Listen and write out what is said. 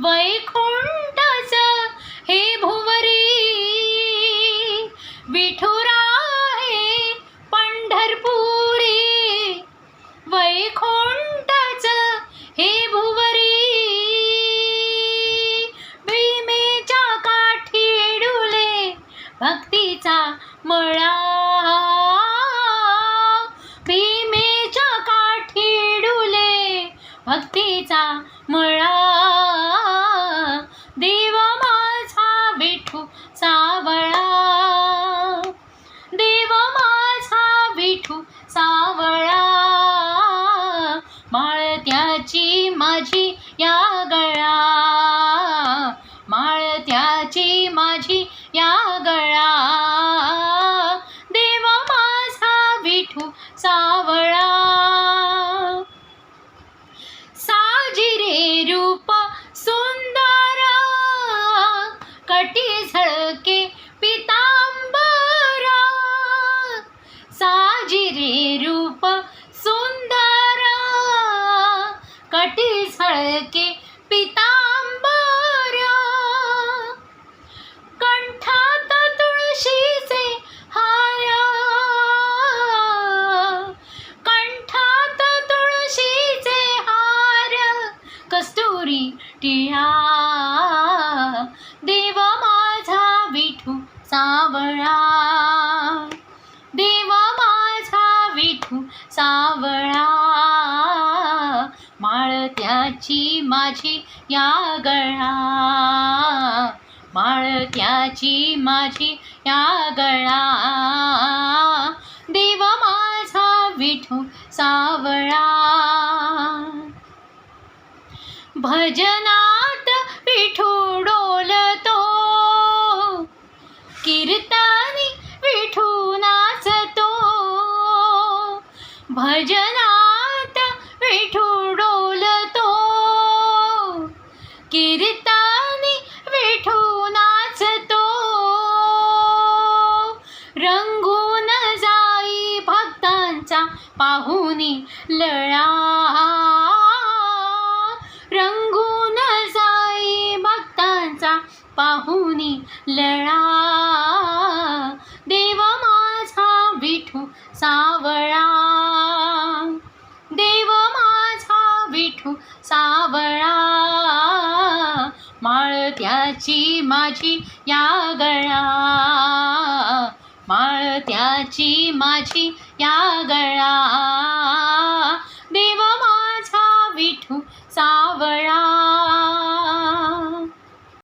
वैकुंठच हे भुवरी, विठुरा हे पंढरपुरी. वैकुंठच हे भुवरी, भीमेच्या काठी डुले भक्तीचा मळा. भीमेच्या काठी डुले भक्तीचा मळा. देव माझा विठू सावळा, देव माझा विठू सावळा. माळत्याची माझी या गळा, माळत्याची माझी या गळा. देव माझा विठू सावळा. साजिरे रूप सुंदर, कटी झळके पितांबर. साजिरे रूप सुंदर, कटी झळके पितांबर. कंठात तुळशीचे हार, कंठात तुळशीचे हार. कस्तुरी टिळा, देव माझा विठू सावळा. देव माझा विठू सावळा. माळत्याची माझी या गळा, माळत्याची माझी या गळा. देव माझा विठू सावळा. भजनात विठू डोलतो, कीर्तनी विठू नाचतो. भजनात विठू डोलतो, कीर्तनी विठू नाचतो. रंगून जाई भक्तांचा पाहुनी लळा, रंगून जाई भक्तांचा पाहुनी लळा. देव माझा विठू सावळा, देव माझा विठू सावळा. माळत्याची माझी या गळा, माळत्याची माझी या गळा.